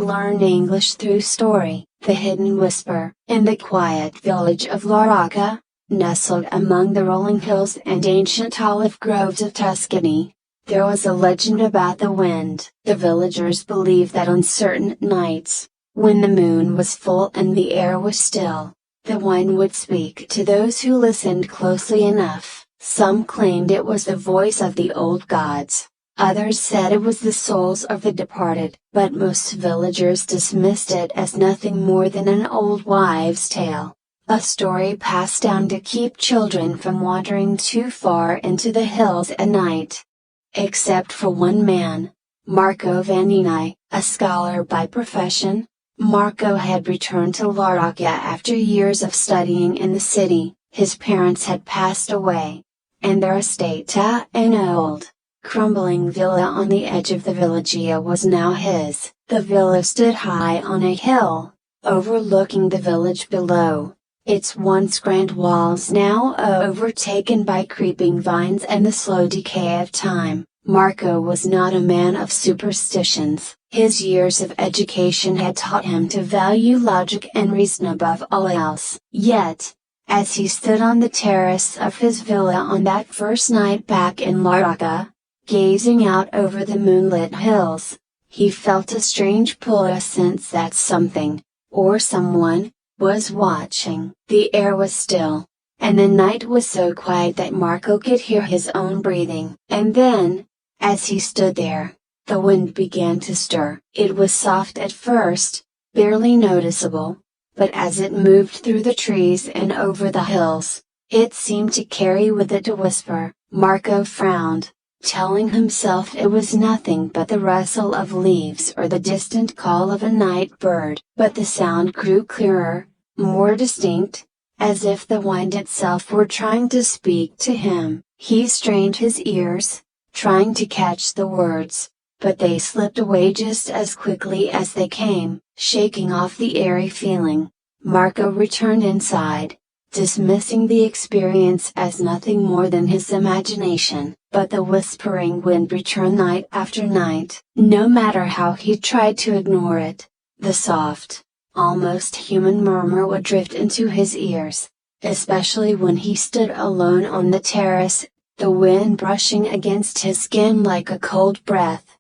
learn English through story. The Hidden Whisper. In the quiet village of La Rocca, nestled among the rolling hills and ancient olive groves of Tuscany, there was a legend about the wind. The villagers believed that on certain nights, when the moon was full and the air was still, the wind would speak to those who listened closely enough. Some claimed it was the voice of the old gods. Others said it was the souls of the departed, but most villagers dismissed it as nothing more than an old wives' tale, a story passed down to keep children from wandering too far into the hills at night. Except for one man, Marco Vanini, a scholar by profession. Marco had returned to La Rocca after years of studying in the city. His parents had passed away, and their estate, an old, crumbling villa on the edge of the Villaggia, was now his. The villa stood high on a hill, overlooking the village below, its once grand walls now overtaken by creeping vines and the slow decay of time. Marco was not a man of superstitions. His years of education had taught him to value logic and reason above all else. Yet, as he stood on the terrace of his villa on that first night back in La Rocca, gazing out over the moonlit hills, he felt a strange pull, a sense that something, or someone, was watching. The air was still, and the night was so quiet that Marco could hear his own breathing. And then, as he stood there, the wind began to stir. It was soft at first, barely noticeable, but as it moved through the trees and over the hills, it seemed to carry with it a whisper. Marco frowned, telling himself it was nothing but the rustle of leaves or the distant call of a night bird. But the sound grew clearer, more distinct, as if the wind itself were trying to speak to him. He strained his ears, trying to catch the words, but they slipped away just as quickly as they came. Shaking off the airy feeling, Marco returned inside, dismissing the experience as nothing more than his imagination. But the whispering wind returned night after night. No matter how he tried to ignore it, the soft, almost human murmur would drift into his ears, especially when he stood alone on the terrace, the wind brushing against his skin like a cold breath.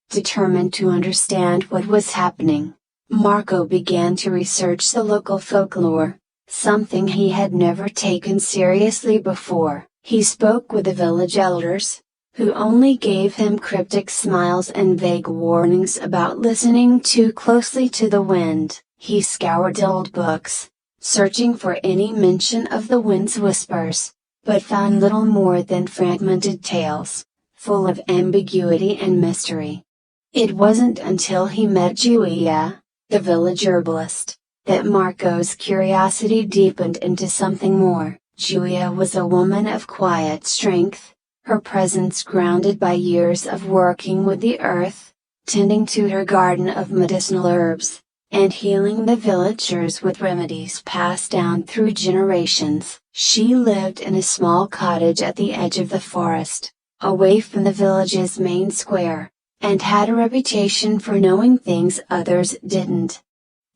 Determined to understand what was happening, Marco began to research the local folklore, something he had never taken seriously before. He spoke with the village elders, who only gave him cryptic smiles and vague warnings about listening too closely to the wind. He scoured old books, searching for any mention of the wind's whispers, but found little more than fragmented tales, full of ambiguity and mystery. It wasn't until he met Giulia, the village herbalist, that Marco's curiosity deepened into something more. Giulia was a woman of quiet strength, her presence grounded by years of working with the earth, tending to her garden of medicinal herbs, and healing the villagers with remedies passed down through generations. She lived in a small cottage at the edge of the forest, away from the village's main square, and had a reputation for knowing things others didn't.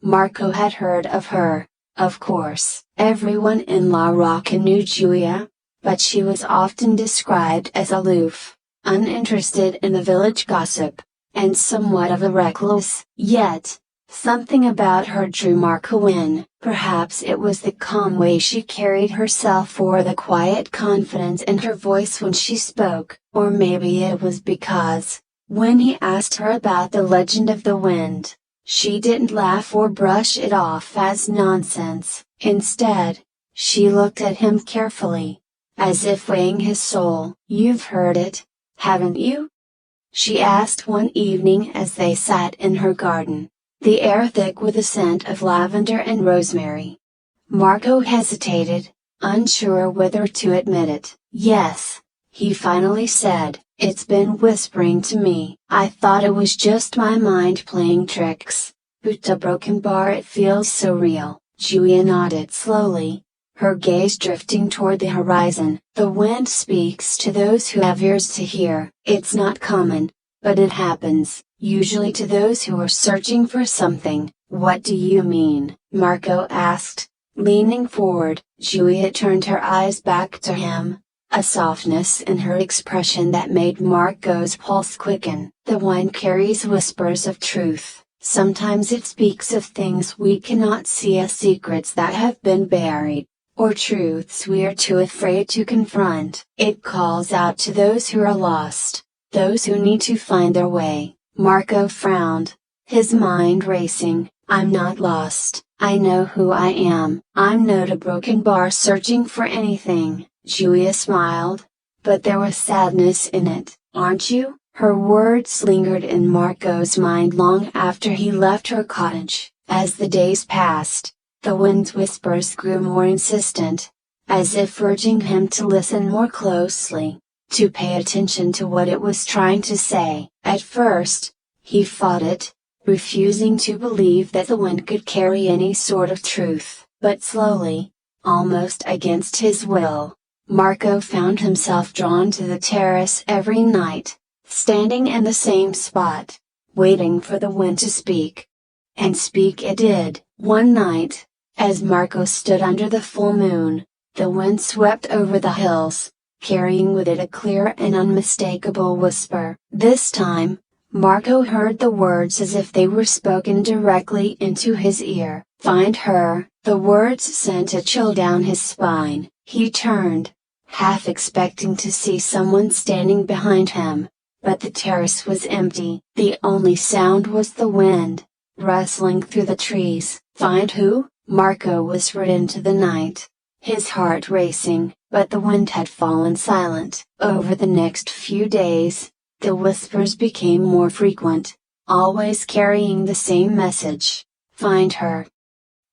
Marco had heard of her, of course. Everyone in La Rocca knew Giulia, but she was often described as aloof, uninterested in the village gossip, and somewhat of a recluse. Yet, something about her drew Marco in. Perhaps it was the calm way she carried herself or the quiet confidence in her voice when she spoke, or maybe it was because, when he asked her about the legend of the wind, she didn't laugh or brush it off as nonsense. Instead, she looked at him carefully, as if weighing his soul. "You've heard it, haven't you?" she asked one evening as they sat in her garden, the air thick with the scent of lavender and rosemary. Marco hesitated, unsure whether to admit it. "Yes," he finally said, "it's been whispering to me. I thought it was just my mind playing tricks, but a broken bar, it feels so real." Giulia nodded slowly, her gaze drifting toward the horizon. "The wind speaks to those who have ears to hear. It's not common, but it happens. usually to those who are searching for something. "What do you mean?" Marco asked, leaning forward. Julia turned her eyes back to him, a softness in her expression that made Marco's pulse quicken. "The wind carries whispers of truth. Sometimes it speaks of things we cannot see, as secrets that have been buried, or truths we are too afraid to confront. It calls out to those who are lost, those who need to find their way." Marco frowned, his mind racing. "I'm not lost. I know who I am. I'm not a broken bar searching for anything." Julia smiled, but there was sadness in it. "Aren't you?" Her words lingered in Marco's mind long after he left her cottage. As the days passed, the wind's whispers grew more insistent, as if urging him to listen more closely, to pay attention to what it was trying to say. At first, he fought it, refusing to believe that the wind could carry any sort of truth. But slowly, almost against his will, Marco found himself drawn to the terrace every night, standing in the same spot, waiting for the wind to speak. And speak it did. One night, as Marco stood under the full moon, the wind swept over the hills, carrying with it a clear and unmistakable whisper. This time, Marco heard the words as if they were spoken directly into his ear. "Find her." The words sent a chill down his spine. He turned, half expecting to see someone standing behind him, but the terrace was empty. The only sound was the wind, rustling through the trees. "Find who?" Marco whispered into the night, his heart racing, but the wind had fallen silent. Over the next few days, the whispers became more frequent, always carrying the same message: "Find her."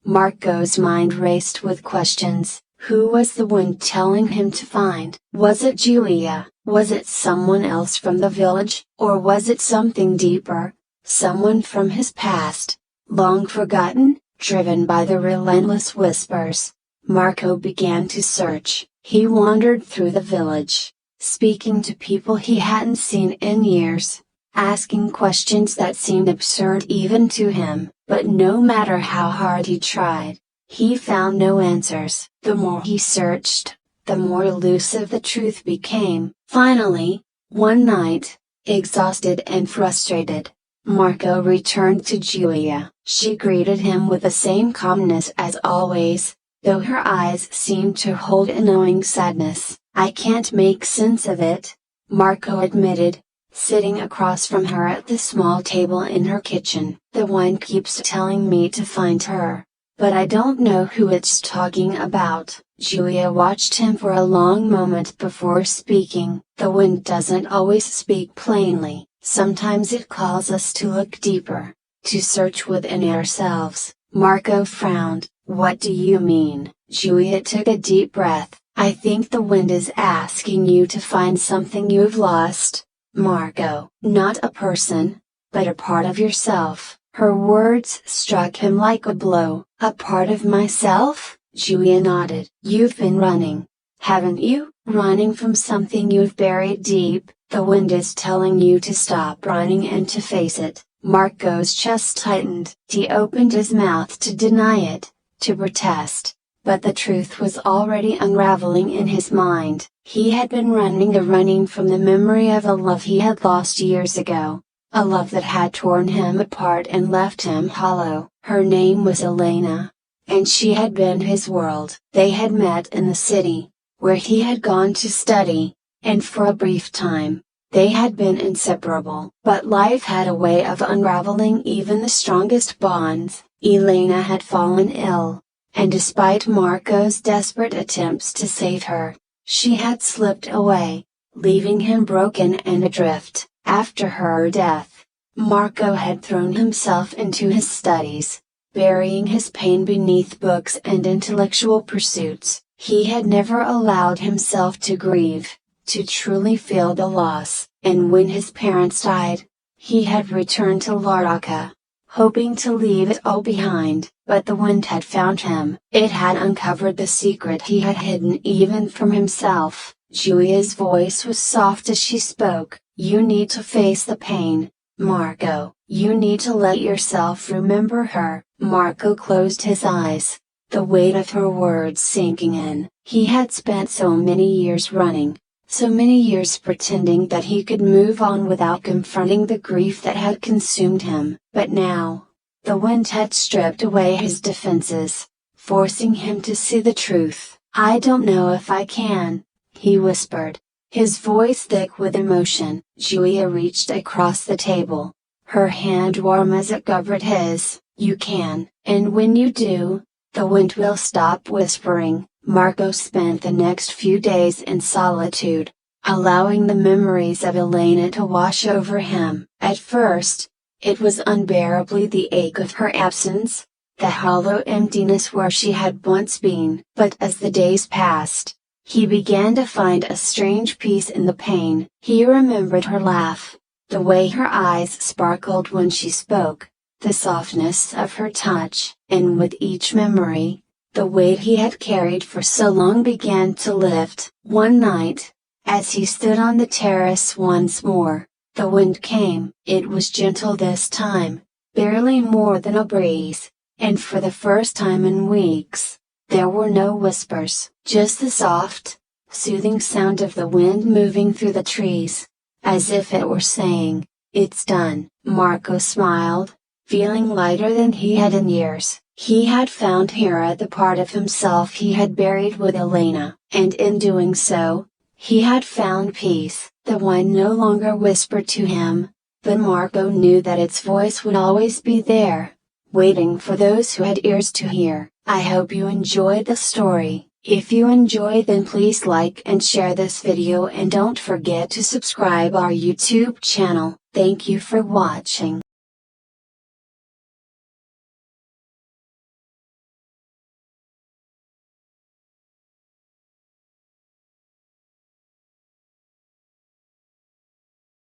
Marco's mind raced with questions. Who was the wind telling him to find? Was it Julia? Was it someone else from the village? Or was it something deeper, someone from his past, long forgotten? Driven by the relentless whispers, Marco began to search. He wandered through the village, speaking to people he hadn't seen in years, asking questions that seemed absurd even to him. But no matter how hard he tried, he found no answers. The more he searched, the more elusive the truth became. Finally, one night, exhausted and frustrated, Marco returned to Julia. She greeted him with the same calmness as always, though her eyes seemed to hold a knowing sadness. "I can't make sense of it," Marco admitted, sitting across from her at the small table in her kitchen. "The wind keeps telling me to find her, but I don't know who it's talking about." Julia watched him for a long moment before speaking. "The wind doesn't always speak plainly. Sometimes it calls us to look deeper, to search within ourselves." Marco frowned. "What do you mean?" Julia took a deep breath. "I think the wind is asking you to find something you've lost, Marco. Not a person, but a part of yourself." Her words struck him like a blow. "A part of myself?" Julia nodded. "You've been running, haven't you? Running from something you've buried deep. The wind is telling you to stop running and to face it." Marco's chest tightened. He opened his mouth to deny it, to protest, but the truth was already unraveling in his mind. He had been running from the memory of a love he had lost years ago, a love that had torn him apart and left him hollow. Her name was Elena, and she had been his world. They had met in the city, where he had gone to study, and for a brief time, they had been inseparable. But life had a way of unraveling even the strongest bonds. Elena had fallen ill, and despite Marco's desperate attempts to save her, she had slipped away, leaving him broken and adrift. After her death, Marco had thrown himself into his studies, burying his pain beneath books and intellectual pursuits. He had never allowed himself to grieve, to truly feel the loss. And when his parents died, he had returned to Laraka, hoping to leave it all behind. But the wind had found him. It had uncovered the secret he had hidden even from himself. Julia's voice was soft as she spoke. "You need to face the pain, Marco, you need to let yourself remember her. Marco closed his eyes, the weight of her words sinking in. He had spent so many years running, so many years pretending that he could move on without confronting the grief that had consumed him. But now, the wind had stripped away his defenses, forcing him to see the truth. I don't know if I can, he whispered, his voice thick with emotion. Julia reached across the table, her hand warm as it covered his. You can, and when you do, the wind will stop whispering. Marco spent the next few days in solitude, allowing the memories of Elena to wash over him. At first, it was unbearably the ache of her absence, the hollow emptiness where she had once been. But as the days passed, he began to find a strange peace in the pain. He remembered her laugh, the way her eyes sparkled when she spoke, the softness of her touch, and with each memory, the weight he had carried for so long began to lift. One night, as he stood on the terrace once more, the wind came. It was gentle this time, barely more than a breeze, and for the first time in weeks, there were no whispers, just the soft, soothing sound of the wind moving through the trees, as if it were saying, "It's done." Marco smiled, feeling lighter than he had in years. He had found here the part of himself he had buried with Elena, and in doing so, he had found peace. The wind no longer whispered to him, but Marco knew that its voice would always be there, waiting for those who had ears to hear. I hope you enjoyed the story. If you enjoyed, then please like and share this video, and don't forget to subscribe our YouTube channel. Thank you for watching.